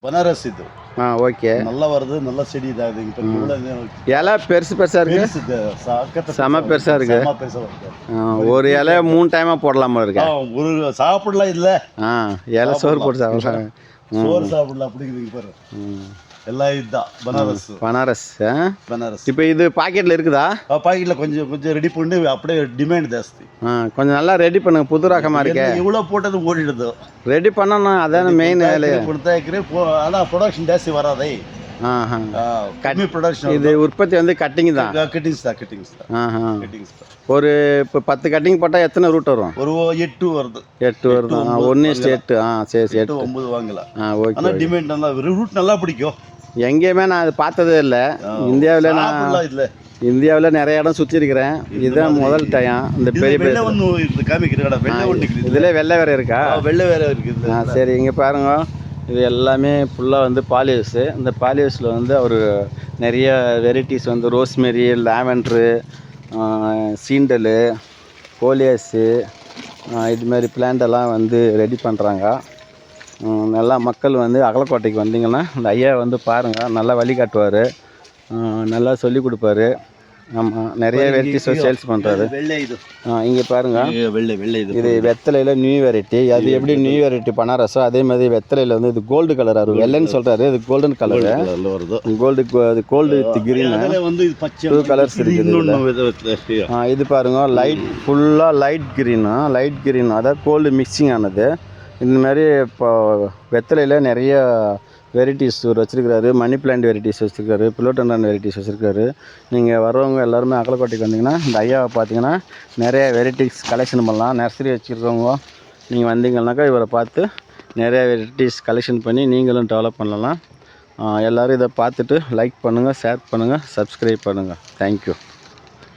பனாரஸ் இது. ஓகே. நல்லா வருது, நல்ல செடி இதாகுது. இப்போ இவ்வளோ இலை பெருசு பெருசாக இருக்குது, செம பெருசாக இருக்குது. ஒரு இலை 3 டைமாக போடலாமா இருக்கா? ஒரு சாப்பிடலாம் இல்லை. இலை சோறு போட்டு சாப்பிடலாம், சோறு சாப்பிடலாம் அப்படிங்கிறதுக்கு பாரு. எல்லாம் இதுதான் பனாரஸ். பனாரஸ். இப்போ இது பாக்கெட்டில் இருக்குதா? பாக்கெட்டில் கொஞ்சம் கொஞ்சம் ரெடி பண்ணி அப்படியே டிமாண்ட் ஜாஸ்தி. கொஞ்சம் நல்லா ரெடி பண்ணுங்க, புது ரகமாக இருக்கு. இவ்வளோ போட்டது ஓடிடுது. ரெடி பண்ணணும், அதான மெயின் வேலையை. ஆனால் ப்ரொடக்ஷன் ஜாஸ்தி வராதே. கம்மி ப்ரொடக்ஷன். இது உற்பத்தி வந்து கட்டிங் தான். கட்டிங்ஸ் தான். ஒரு இப்போ 10 கட்டிங் போட்டால் எத்தனை ரூட் வரும்? ஒரு 8 வருது. 8 வருது. 1:8. சரி 8 9 வாங்கலாம். ஓகே. ஆனால் டிமாண்ட் நல்லா, ரூட் நல்லா பிடிக்கும். எங்கேயுமே நான் அது பார்த்ததே இல்லை இந்தியாவில். நான் இந்தியாவில் நிறைய இடம் சுற்றி இருக்கிறேன். இதுதான் முதல் டைம். இந்த பெரிய பெரிய இதில் வெள்ளை வேற இருக்கா? வெள்ளை வேற இருக்குது. சரி, இங்கே பாருங்க. இது எல்லாமே ஃபுல்லாக வந்து பாலிஹவுஸு. இந்த பாலிஹவுஸில் வந்து அவர் நிறைய வெரைட்டிஸ் வந்து ரோஸ்மெரி, லாவெண்ட்ரு, சீண்டலு, கோலியாஸு, இதுமாரி பிளான்டெல்லாம் வந்து ரெடி பண்ணுறாங்க. நல்லா மக்கள் வந்து அகலக்கோட்டைக்கு வந்தீங்கன்னா இந்த ஐயா வந்து பாருங்கள், நல்லா வழிகாட்டுவார், நல்லா சொல்லி கொடுப்பாரு. ஆமாம், நிறைய வெரைட்டிஸ் சேல்ஸ் பண்ணுறாரு. இங்கே பாருங்கள், இது வெத்தலையில் நியூ வெரைட்டி. அது எப்படி நியூ வெரைட்டி பனாரஸோ அதே மாதிரி வெத்தலையில் வந்து இது கோல்டு கலர். அவர் வெள்ளைன்னு சொல்கிறாரு, இது golden colour. Gold with green, 2 colours இருக்குது. இது பாருங்கள், லைட் ஃபுல்லாக லைட் கிரீன், அதாவது கோல்டு மிக்சிங் ஆனது. இந்த மாதிரி இப்போ வெத்தலையில் நிறைய வெரைட்டிஸ் வச்சுருக்காரு. மணி பிளான்ட் வெரைட்டிஸ் வச்சுருக்காரு, பிலோட்டன்டான் வெரைட்டிஸ் வச்சுருக்காரு. நீங்கள் வர்றவங்க எல்லாருமே அகலக்கோட்டைக்கு வந்தீங்கன்னா இந்த ஐயாவை பார்த்தீங்கன்னா நிறைய வெரைட்டிஸ் கலெக்ஷன் பண்ணலாம். நர்சரி வச்சுருக்கவங்க நீங்கள் வந்தீங்கன்னாக்கா இவரை பார்த்து நிறைய வெரைட்டிஸ் கலெக்ஷன் பண்ணி நீங்களும் டெவலப் பண்ணலாம். எல்லோரும் இதை பார்த்துட்டு லைக் பண்ணுங்கள், ஷேர் பண்ணுங்கள், சப்ஸ்கிரைப் பண்ணுங்கள். தேங்க்யூ.